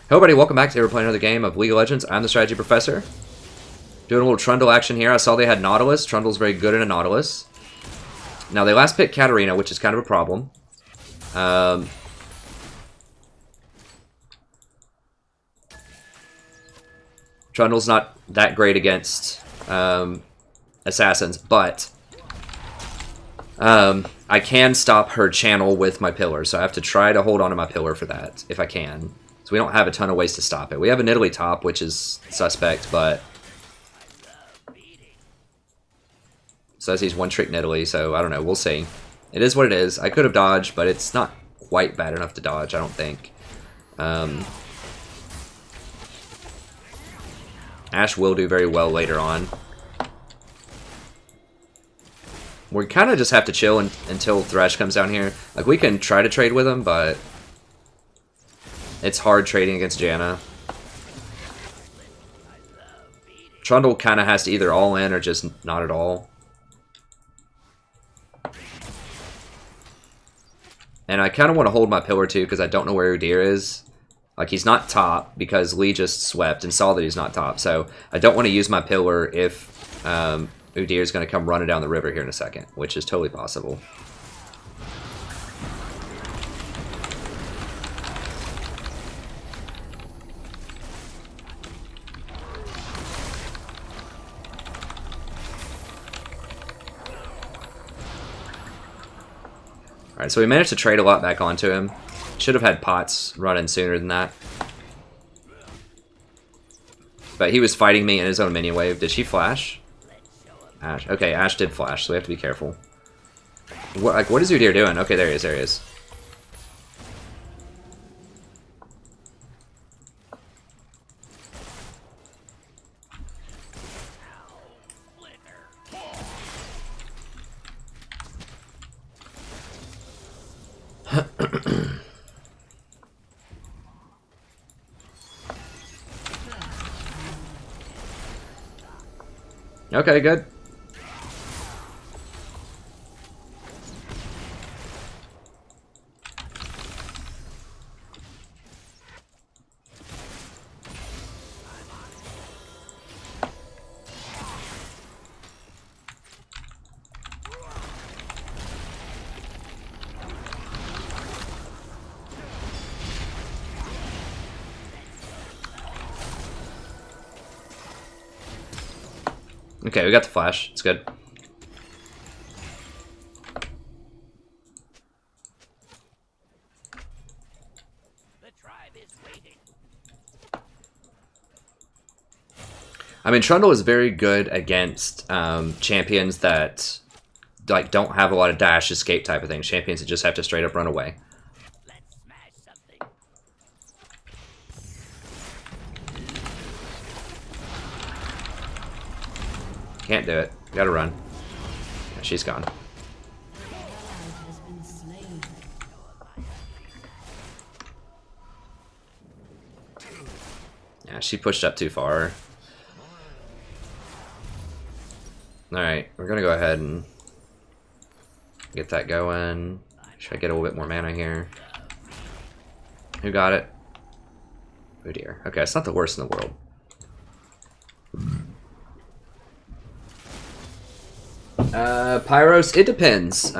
Hello everybody, welcome back. Today we're playing another game of League of Legends. I'm the Strategy Professor. Doing a little Trundle action here. I saw they had Nautilus. Trundle's very good in a Nautilus. Now they last picked Katarina, which is kind of a problem. Trundle's not that great against assassins, but I can stop her channel with my pillar, so I have to try to hold on to my pillar for that, if I can. So we don't have a ton of ways to stop it. We have an Italy top, which is suspect, but... says he's one-trick Italy, so I don't know. We'll see. It is what it is. I could have dodged, but it's not quite bad enough to dodge, I don't think. Ashe will do very well later on. We kind of just have to chill until Thresh comes down here. Like, we can try to trade with him, but... it's hard trading against Janna. Trundle kind of has to either all in or just not at all. And I kind of want to hold my pillar too because I don't know where Udyr is. Like, he's not top because Lee just swept and saw that he's not top. So I don't want to use my pillar if Udyr is going to come running down the river here in a second, which is totally possible. Alright, so we managed to trade a lot back onto him. Should have had pots running sooner than that. But he was fighting me in his own minion wave. Did she flash? Ashe. Okay, Ashe did flash, so we have to be careful. What is Udyr doing? Okay, there he is, there he is. Okay, good. Okay, we got the flash. It's good. The tribe is waiting. I mean, Trundle is very good against champions that like don't have a lot of dash escape type of things. Champions that just have to straight up run away. Let's smash something. Can't do it. Gotta run. Yeah, she's gone. Yeah, she pushed up too far. Alright, we're gonna go ahead and get that going. Should I get a little bit more mana here? Who got it? Oh dear. Okay, it's not the worst in the world. Pyros, it depends.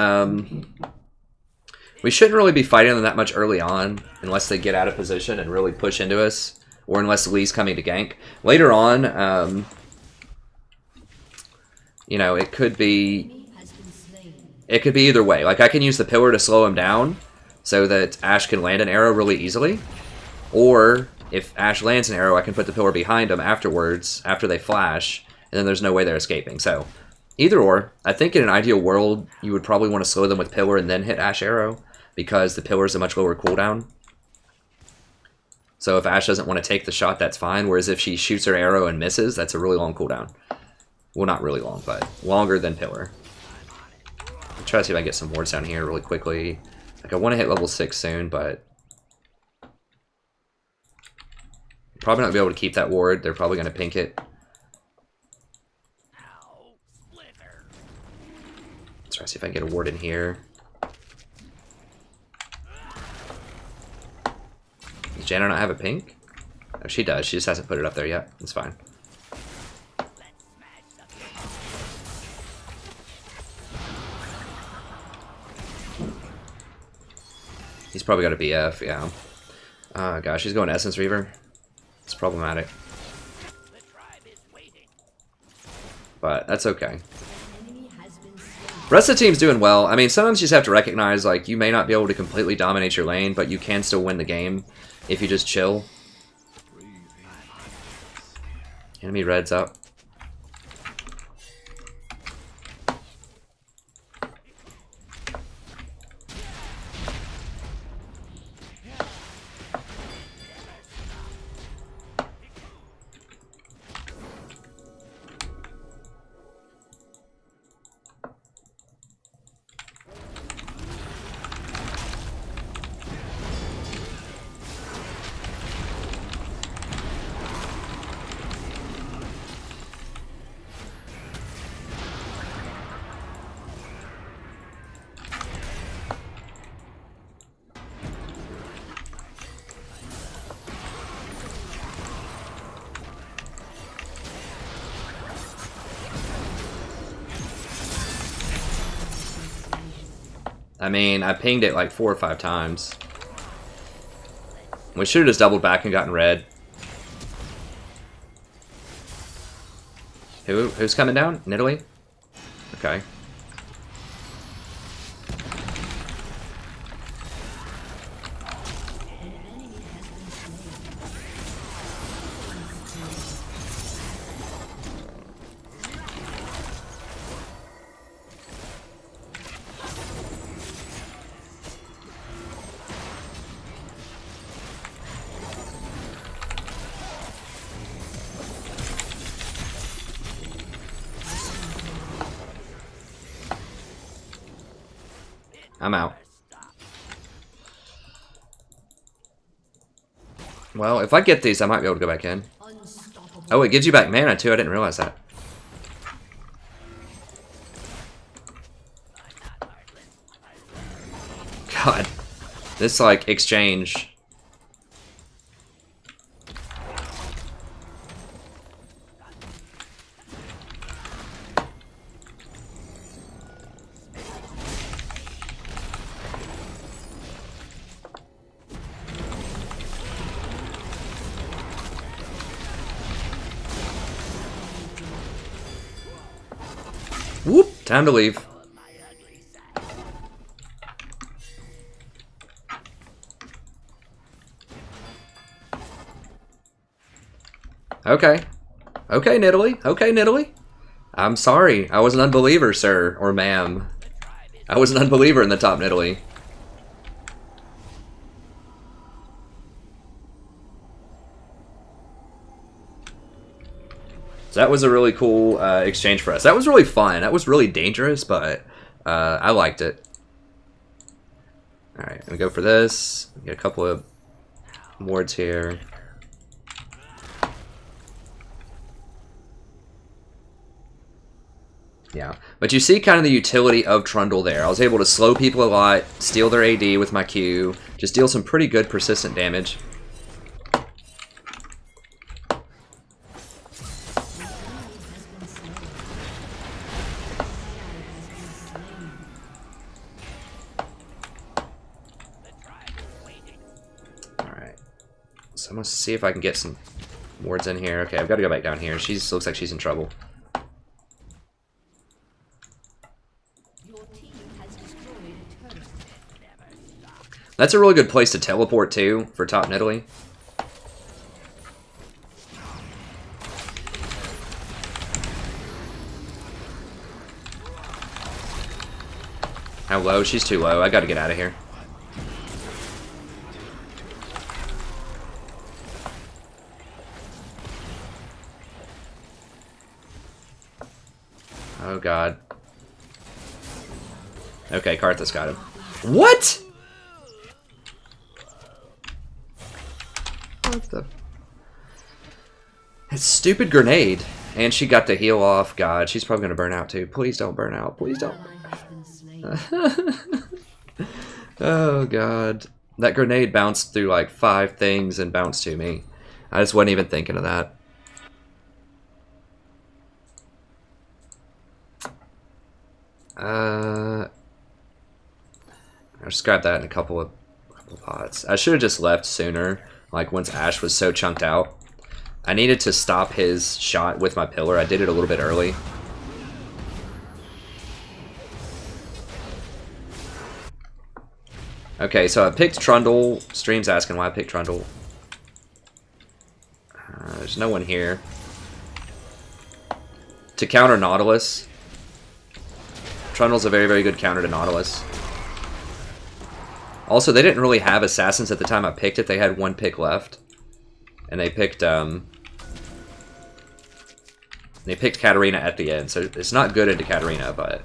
We shouldn't really be fighting them that much early on unless they get out of position and really push into us, or unless Lee's coming to gank. Later on, you know, it could be either way. Like, I can use the pillar to slow him down so that Ashe can land an arrow really easily, or if Ashe lands an arrow, I can put the pillar behind him afterwards, after they flash, and then there's no way they're escaping. So either or. I think in an ideal world, you would probably want to slow them with pillar and then hit Ashe arrow, because the pillar is a much lower cooldown. So if Ashe doesn't want to take the shot, that's fine. Whereas if she shoots her arrow and misses, that's a really long cooldown. Well, not really long, but longer than pillar. I'll try to see if I can get some wards down here really quickly. Like, I want to hit level 6 soon, but probably not going to be able to keep that ward. They're probably going to pink it. Let's try to see if I can get a ward in here. Does Janna not have a pink? Oh, she does. She just hasn't put it up there yet. It's fine. He's probably got a BF, yeah. Oh gosh, he's going Essence Reaver. It's problematic. But that's okay. Rest of the team's doing well. I mean, sometimes you just have to recognize, like, you may not be able to completely dominate your lane, but you can still win the game if you just chill. Enemy red's up. I mean, I pinged it like 4 or 5 times. We should have just doubled back and gotten red. Who's coming down? Nidalee? Okay. I'm out. Well, if I get these, I might be able to go back in. Oh, it gives you back mana too. I didn't realize that. God. This, like, exchange. Whoop! Time to leave. Okay. Okay, Nidalee. Okay, Nidalee. I'm sorry. I was an unbeliever, sir. Or ma'am. I was an unbeliever in the top Nidalee. So that was a really cool exchange for us. That was really fun. That was really dangerous, but I liked it. Alright, I'm going to go for this. Get a couple of wards here. Yeah, but you see kind of the utility of Trundle there. I was able to slow people a lot, steal their AD with my Q, just deal some pretty good persistent damage. Alright, so I'm going to see if I can get some wards in here. Okay, I've got to go back down here. She looks like she's in trouble. That's a really good place to teleport to for top Nidalee. How low? She's too low. I gotta get out of here. Oh god. Okay, Karthus got him. What? What the? That stupid grenade. And she got the heal off. God, she's probably going to burn out too. Please don't burn out. Please don't. Oh, God. That grenade bounced through like 5 things and bounced to me. I just wasn't even thinking of that. I'll just grab that in a couple of pots. I should have just left sooner, like once Ashe was so chunked out. I needed to stop his shot with my pillar. I did it a little bit early. Okay, so I picked Trundle. Stream's asking why I picked Trundle. There's no one here. To counter Nautilus. Trundle's a very, very good counter to Nautilus. Also, they didn't really have assassins at the time I picked it. They had one pick left. And they picked Katarina at the end. So it's not good into Katarina, but...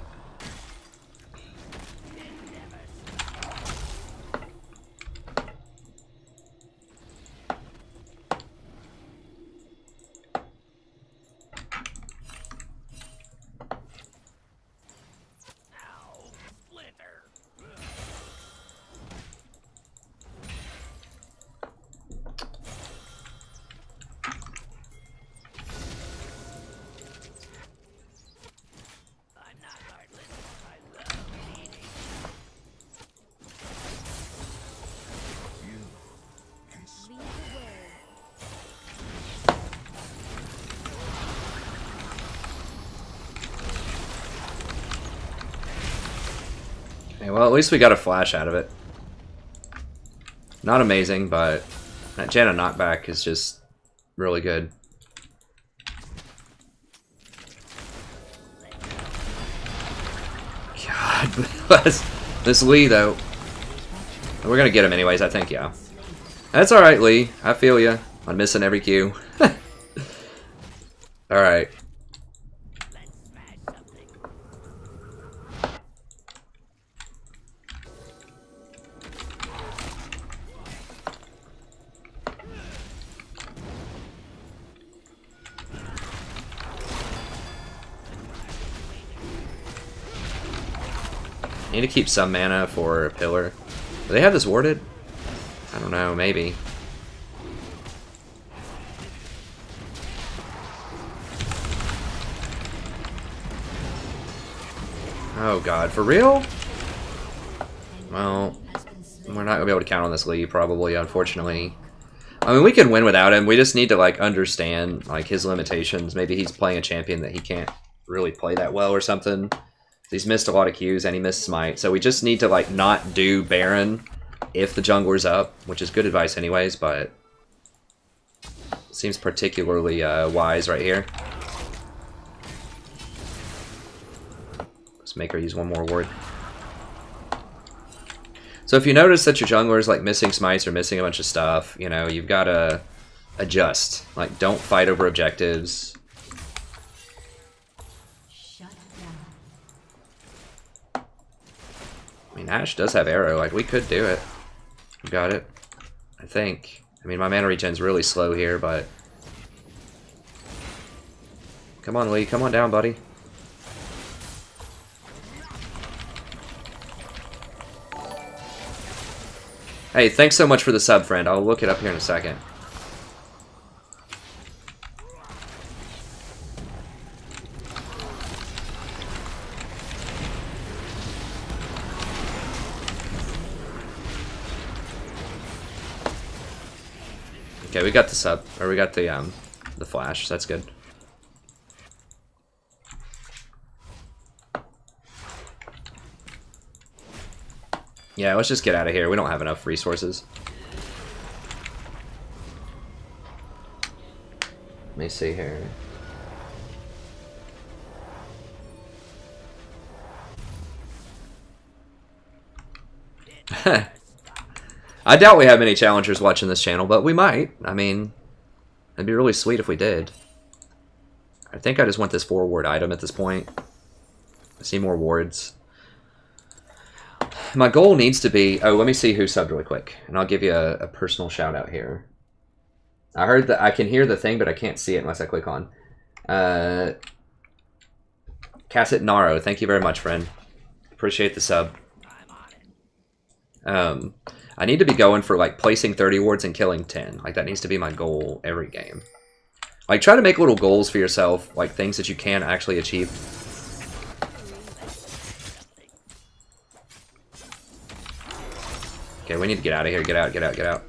Well, at least we got a flash out of it. Not amazing, but that Janna knockback is just really good. God, this Lee, though. We're going to get him anyways, I think, yeah. That's alright, Lee. I feel ya. I'm missing every Q. Alright. Need to keep some mana for a pillar. Do they have this warded? I don't know, maybe. Oh god, for real? Well, we're not gonna be able to count on this Lee, probably, unfortunately. I mean, we can win without him. We just need to, like, understand, like, his limitations. Maybe he's playing a champion that he can't really play that well or something. He's missed a lot of Qs and he missed Smite. So we just need to, like, not do Baron if the jungler's up, which is good advice anyways, but seems particularly wise right here. Let's make her use one more ward. So if you notice that your jungler is, like, missing Smites or missing a bunch of stuff, you know, you've got to adjust. Like, don't fight over objectives. I mean, Ashe does have arrow. Like, we could do it. We got it. I think. I mean, my mana regen's really slow here, but... Come on, Lee. Come on down, buddy. Hey, thanks so much for the sub, friend. I'll look it up here in a second. Okay, we got the sub, or we got the flash. That's good. Yeah, let's just get out of here. We don't have enough resources. Let me see here. I doubt we have many challengers watching this channel, but we might. I mean, it'd be really sweet if we did. I think I just want this 4-ward item at this point. I see more wards. My goal needs to be... Oh, let me see who subbed really quick, and I'll give you a personal shout out here. I heard that I can hear the thing, but I can't see it unless I click on. Cassit Naro, thank you very much, friend. Appreciate the sub. I need to be going for like placing 30 wards and killing 10. Like that needs to be my goal every game. Like try to make little goals for yourself, like things that you can actually achieve. Okay, we need to get out of here. Get out, get out, get out.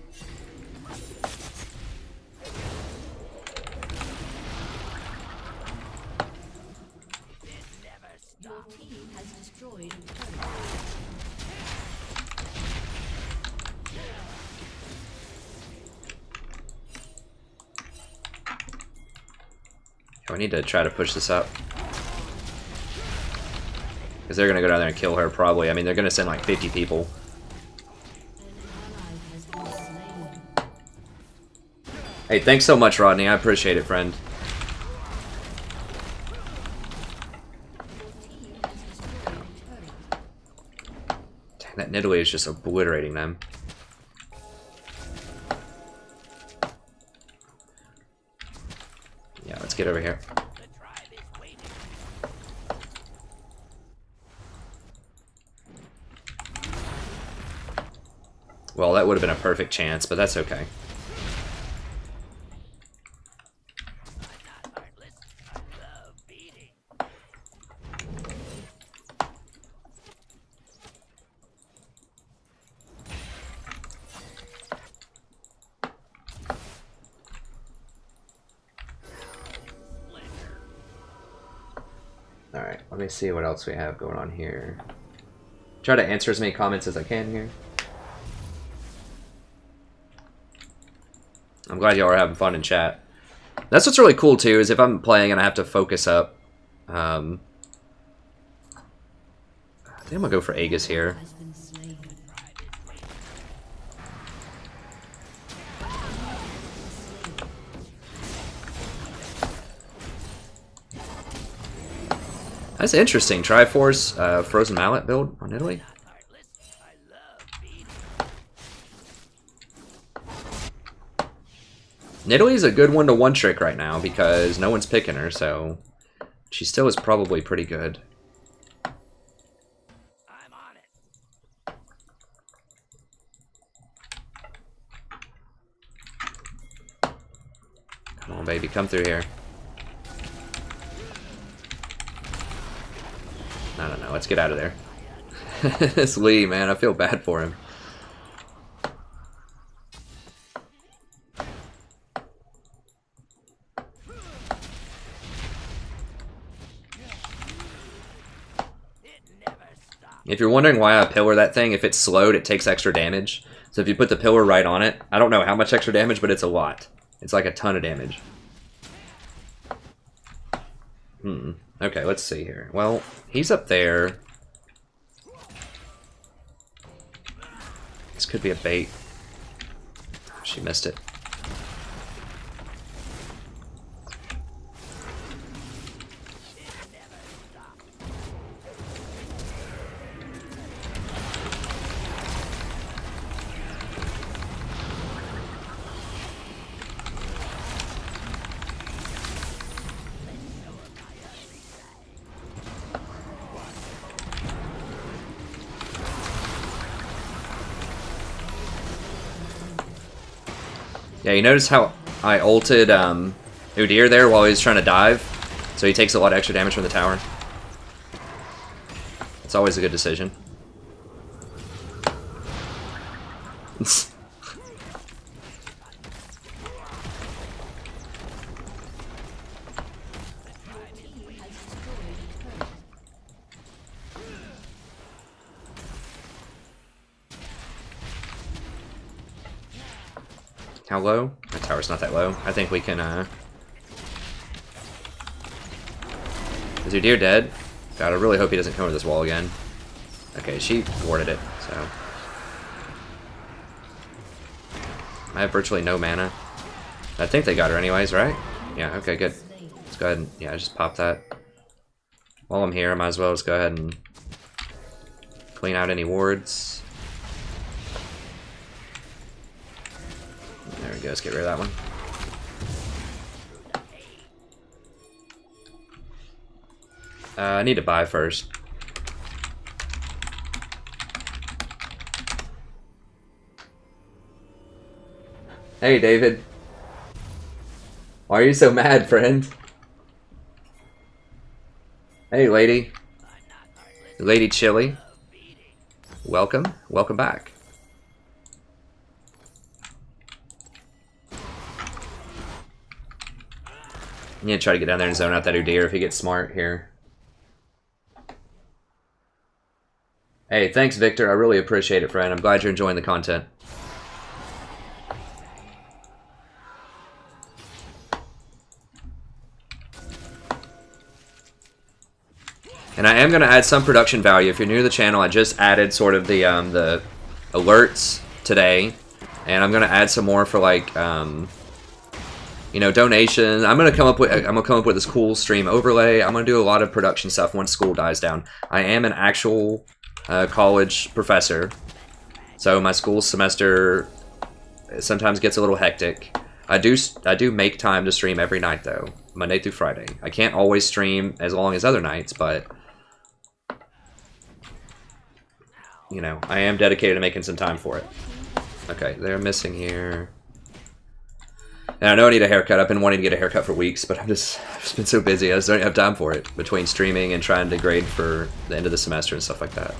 We need to try to push this up. Because they're going to go down there and kill her, probably. I mean, they're going to send like 50 people. Hey, thanks so much, Rodney. I appreciate it, friend. Dang, that Nidalee is just obliterating them. Yeah, let's get over here. Well, that would have been a perfect chance, but that's okay. Alright, let me see what else we have going on here. Try to answer as many comments as I can here. I'm glad y'all are having fun in chat. That's what's really cool too, is if I'm playing and I have to focus up. I think I'm gonna go for Aegis here. That's interesting. Triforce, Frozen Mallet build on Italy. Nidalee's a good one to one-trick right now because no one's picking her, so she still is probably pretty good. I'm on it. Come on, baby, come through here. I don't know, let's get out of there. This Lee, man, I feel bad for him. If you're wondering why I pillar that thing, if it's slowed, it takes extra damage. So if you put the pillar right on it, I don't know how much extra damage, but it's a lot. It's like a ton of damage. Okay, let's see here. Well, he's up there. This could be a bait. She missed it. Yeah, you notice how I ulted Udyr there while he was trying to dive? So he takes a lot of extra damage from the tower. It's always a good decision. How low? My tower's not that low. I think we can, Is Udyr dead? God, I really hope he doesn't come over this wall again. Okay, she warded it, so... I have virtually no mana. I think they got her anyways, right? Yeah, okay, good. Let's go ahead and, yeah, just pop that. While I'm here, I might as well just go ahead and clean out any wards. There we go, let's get rid of that one. I need to buy first. Hey, David. Why are you so mad, friend? Hey, lady. Lady Chili. Welcome. Welcome back. I'm gonna try to get down there and zone out that Udyr if he gets smart here. Hey, thanks, Victor. I really appreciate it, friend. I'm glad you're enjoying the content. And I am going to add some production value. If you're new to the channel, I just added sort of the alerts today, and I'm going to add some more for like you know, donations. I'm going to come up with this cool stream overlay. I'm going to do a lot of production stuff once school dies down. I am an actual college professor, so my school semester sometimes gets a little hectic. I do make time to stream every night though, Monday through Friday. I can't always stream as long as other nights, but you know, I am dedicated to making some time for it. Okay, they're missing here. And I know I need a haircut. I've been wanting to get a haircut for weeks, but I've just been so busy. I just don't have time for it between streaming and trying to grade for the end of the semester and stuff like that.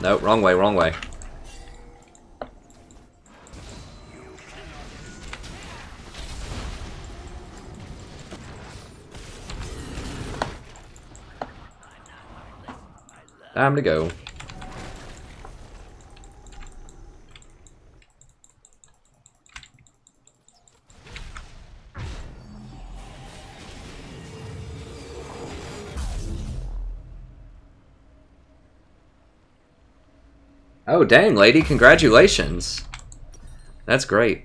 Nope, wrong way, wrong way. Time to go. Oh, dang, lady, congratulations. That's great.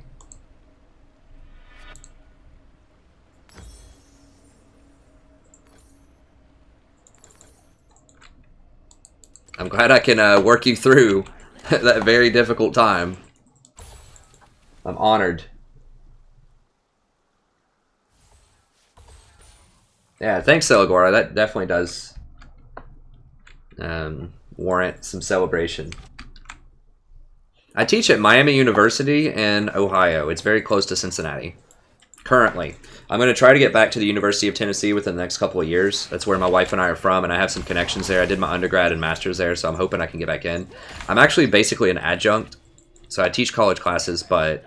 I'm glad I can work you through that very difficult time. I'm honored. Yeah, thanks, Celigora. That definitely does warrant some celebration. I teach at Miami University in Ohio. It's very close to Cincinnati. Currently. I'm going to try to get back to the University of Tennessee within the next couple of years. That's where my wife and I are from, and I have some connections there. I did my undergrad and master's there, so I'm hoping I can get back in. I'm actually basically an adjunct, so I teach college classes, but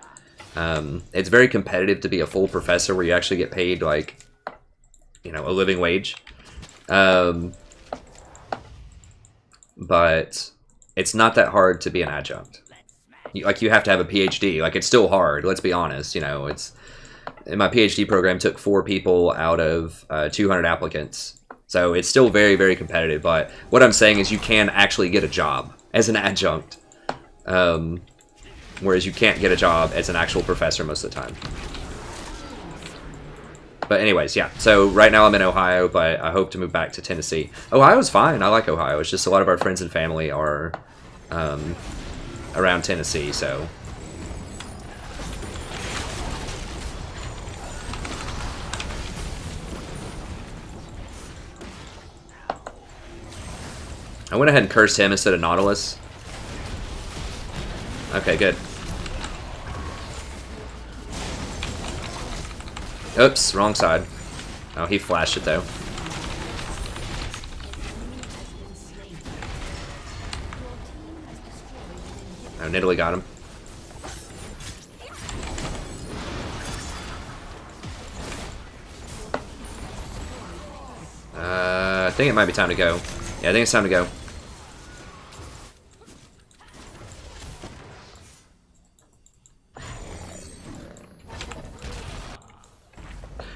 it's very competitive to be a full professor where you actually get paid, like, you know, a living wage. But it's not that hard to be an adjunct. Like, you have to have a PhD. Like, it's still hard, let's be honest. You know, it's... In my PhD program, took 4 people out of 200 applicants. So it's still very, very competitive. But what I'm saying is you can actually get a job as an adjunct. Whereas you can't get a job as an actual professor most of the time. But anyways, yeah. So right now I'm in Ohio, but I hope to move back to Tennessee. Ohio's fine. I like Ohio. It's just a lot of our friends and family are around Tennessee, so... I went ahead and cursed him instead of Nautilus. Okay, good. Oops, wrong side. Oh, he flashed it though. Oh, Nidalee got him. I think it might be time to go. Yeah, I think it's time to go.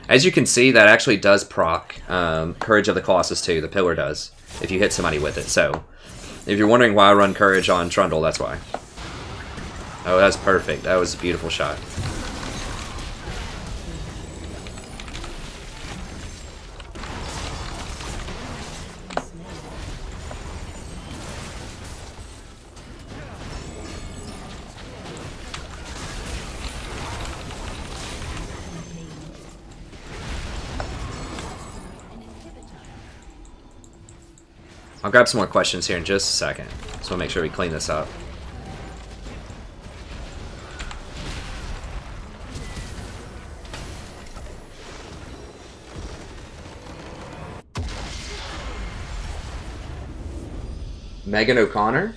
As you can see, that actually does proc Courage of the Colossus too. The pillar does, if you hit somebody with it. So, if you're wondering why I run Courage on Trundle, that's why. Oh, that's perfect. That was a beautiful shot. I'll grab some more questions here in just a second. Just want to make sure we clean this up. Megan O'Connor?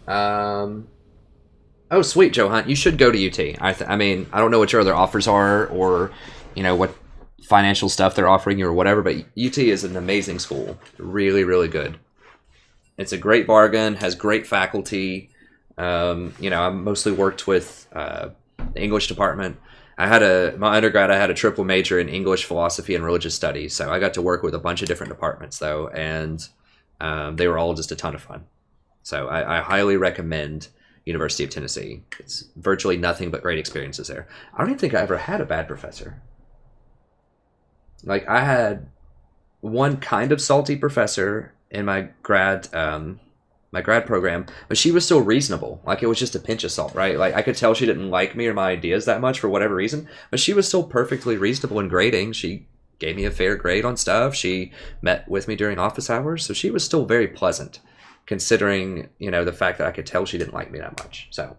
Oh, sweet, Joe Hunt. You should go to UT. I mean, I don't know what your other offers are or, you know, what financial stuff they're offering you or whatever, but UT is an amazing school. Really, really good. It's a great bargain, has great faculty. You know, I mostly worked with the English department. My undergrad, I had a triple major in English, philosophy, and religious studies. So I got to work with a bunch of different departments, though, and they were all just a ton of fun. So I highly recommend University of Tennessee. It's virtually nothing but great experiences there. I don't even think I ever had a bad professor. Like, I had one kind of salty professor in my grad program, but she was still reasonable. Like, it was just a pinch of salt, right? Like, I could tell she didn't like me or my ideas that much for whatever reason, but she was still perfectly reasonable in grading. She gave me a fair grade on stuff. She met with me during office hours, so she was still very pleasant, considering, you know, the fact that I could tell she didn't like me that much. So,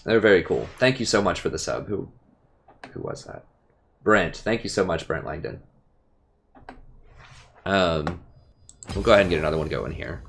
they're very cool. Thank you so much for the sub. Who was that? Brent. Thank you so much, Brent Langdon. We'll go ahead and get another one going here.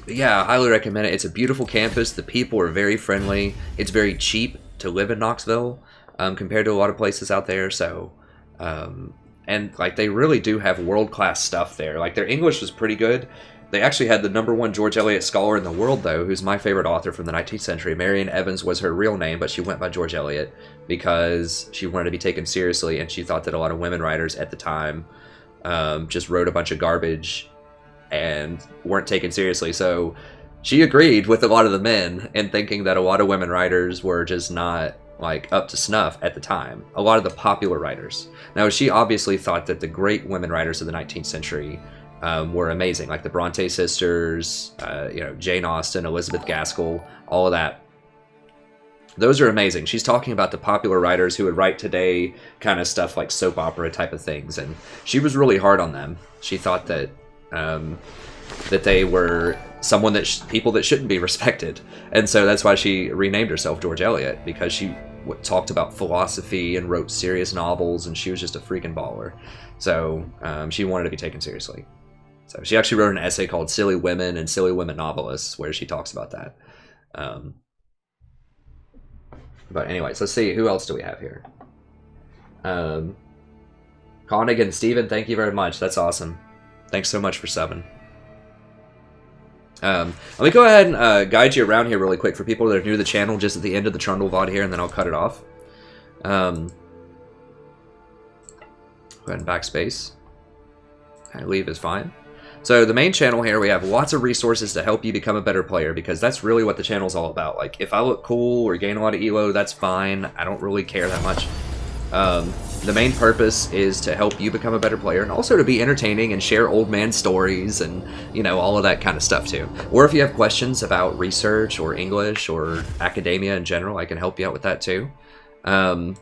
But yeah, I highly recommend it. It's a beautiful campus. The people are very friendly. It's very cheap to live in Knoxville compared to a lot of places out there. So, and like, they really do have world-class stuff there. Like, their English was pretty good. They actually had the #1 George Eliot scholar in the world, though, who's my favorite author from the 19th century. Marian Evans was her real name, but she went by George Eliot because she wanted to be taken seriously, and she thought that a lot of women writers at the time just wrote a bunch of garbage and weren't taken seriously. So she agreed with a lot of the men in thinking that a lot of women writers were just not, like, up to snuff at the time. A lot of the popular writers. Now, she obviously thought that the great women writers of the 19th century were amazing, like the Bronte sisters, you know, Jane Austen, Elizabeth Gaskell, all of that. Those are amazing. She's talking about the popular writers who would write today kind of stuff like soap opera type of things, and she was really hard on them. She thought that that they were someone that people that shouldn't be respected, and so that's why she renamed herself George Eliot, because she talked about philosophy and wrote serious novels, and she was just a freaking baller. So she wanted to be taken seriously. So she actually wrote an essay called Silly Women and Silly Women Novelists, where she talks about that. But anyways, let's see, who else do we have here? Connigan Steven, thank you very much. That's awesome. Thanks so much for subbing. Let me go ahead and guide you around here really quick for people that are new to the channel, just at the end of the Trundle VOD here, and then I'll cut it off. Go ahead and backspace. Leave is fine. So the main channel here, we have lots of resources to help you become a better player, because that's really what the channel's all about. Like, if I look cool or gain a lot of elo, that's fine. I don't really care that much. The main purpose is to help you become a better player, and also to be entertaining and share old man stories and, you know, all of that kind of stuff too. Or if you have questions about research or English or academia in general, I can help you out with that too. Like,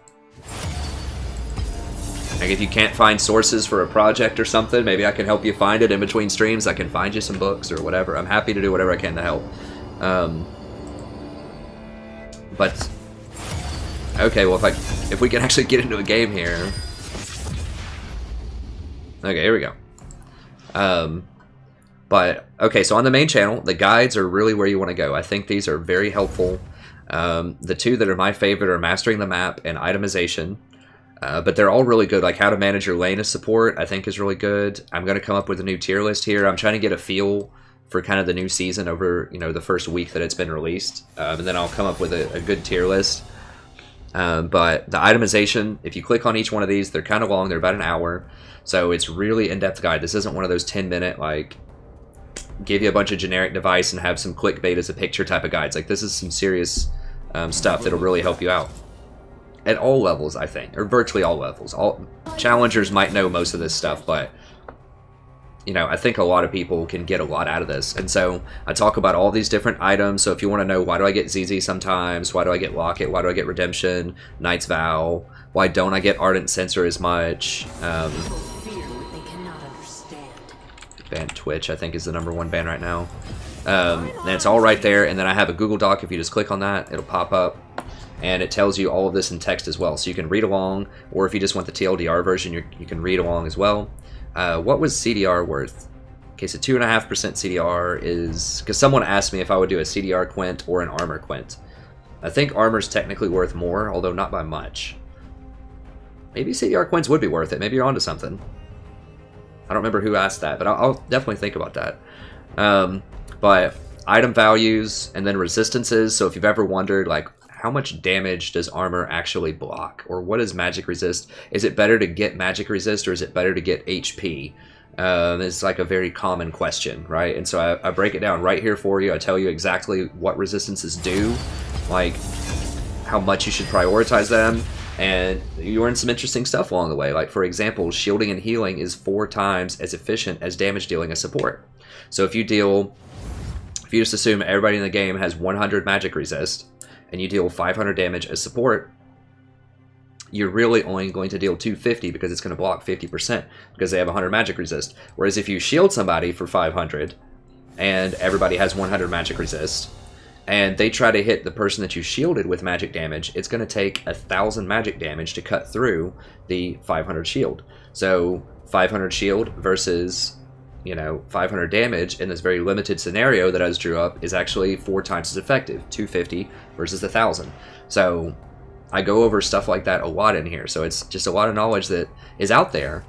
if you can't find sources for a project or something, maybe I can help you find it in between streams. I can find you some books or whatever. I'm happy to do whatever I can to help. But okay, well, if we can actually get into a game here. Okay, here we go. But okay, so on the main channel, the guides are really where you want to go. I think these are very helpful. The two that are my favorite are Mastering the Map and Itemization. But they're all really good. Like, How to Manage Your Lane as Support, I think, is really good. I'm going to come up with a new tier list here. I'm trying to get a feel for kind of the new season over, you know, the first week that it's been released. And then I'll come up with a good tier list. But the itemization, if you click on each one of these, they're kind of long. They're about an hour. So it's really in-depth guide. This isn't one of those 10-minute, like, give you a bunch of generic device and have some clickbait as a picture type of guides. Like, this is some serious stuff that'll really help you out. At all levels, I think, or virtually all levels. All challengers might know most of this stuff, but, you know, I think a lot of people can get a lot out of this. And so I talk about all these different items. So if you want to know, why do I get ZZ sometimes? Why do I get Locket? Why do I get Redemption? Knight's Vow? Why don't I get Ardent Censor as much? ban Twitch, I think, is the #1 ban right now. And it's all right there, and then I have a Google Doc. If you just click on that, it'll pop up, and it tells you all of this in text as well. So you can read along, or if you just want the TLDR version, you can read along as well. What was CDR worth? Okay, so 2.5% CDR is... Because someone asked me if I would do a CDR Quint or an Armor Quint. I think Armor's technically worth more, although not by much. Maybe CDR Quints would be worth it. Maybe you're onto something. I don't remember who asked that, but I'll definitely think about that. But item values and then resistances. So if you've ever wondered, like, how much damage does armor actually block? Or what is magic resist? Is it better to get magic resist, or is it better to get HP? It's like a very common question, right? And so I break it down right here for you. I tell you exactly what resistances do, like how much you should prioritize them, and you learn some interesting stuff along the way. Like, for example, shielding and healing is 4 times as efficient as damage dealing as support. So if you just assume everybody in the game has 100 magic resist, and you deal 500 damage as support, you're really only going to deal 250 because it's going to block 50% because they have 100 magic resist. Whereas if you shield somebody for 500 and everybody has 100 magic resist, and they try to hit the person that you shielded with magic damage, it's going to take 1,000 magic damage to cut through the 500 shield. So 500 shield versus, 500 damage in this very limited scenario that I just drew up is actually 4 times as effective, 250 versus 1,000. So I go over stuff like that a lot in here, so it's just a lot of knowledge that is out there,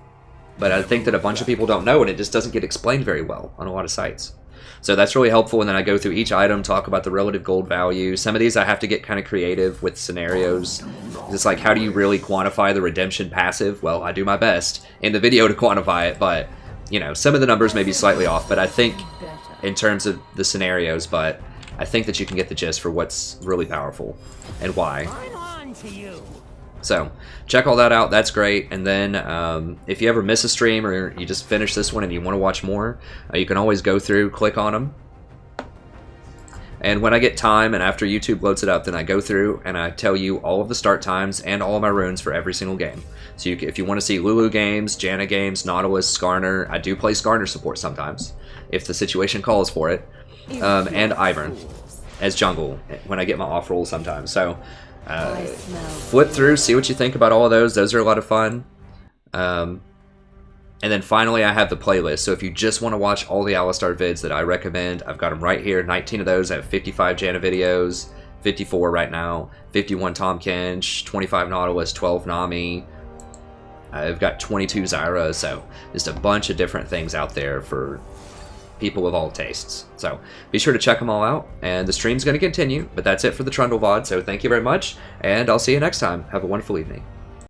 but I think that a bunch of people don't know, and it just doesn't get explained very well on a lot of sites. So that's really helpful, and then I go through each item, talk about the relative gold value. Some of these I have to get kind of creative with scenarios. It's like, how do you really quantify the redemption passive? Well, I do my best in the video to quantify it, but, some of the numbers may be slightly off, but I think in terms of the scenarios, but I think that you can get the gist for what's really powerful and why. So check all that out. That's great. And then if you ever miss a stream or you just finish this one and you want to watch more, you can always go through, click on them. And when I get time and after YouTube loads it up, then I go through and I tell you all of the start times and all of my runes for every single game. So if you want to see Lulu games, Janna games, Nautilus, Skarner, I do play Skarner support sometimes if the situation calls for it, and Ivern as jungle when I get my off roll sometimes. So flip through, see what you think about all of those. Those are a lot of fun. And then finally, I have the playlist. So if you just want to watch all the Alistar vids that I recommend, I've got them right here. 19 of those. I have 55 Janna videos, 54 right now, 51 Tahm Kench, 25 Nautilus, 12 Nami. I've got 22 Zyra. So just a bunch of different things out there for people of all tastes. So be sure to check them all out. And the stream's going to continue. But that's it for the Trundle VOD. So thank you very much. And I'll see you next time. Have a wonderful evening.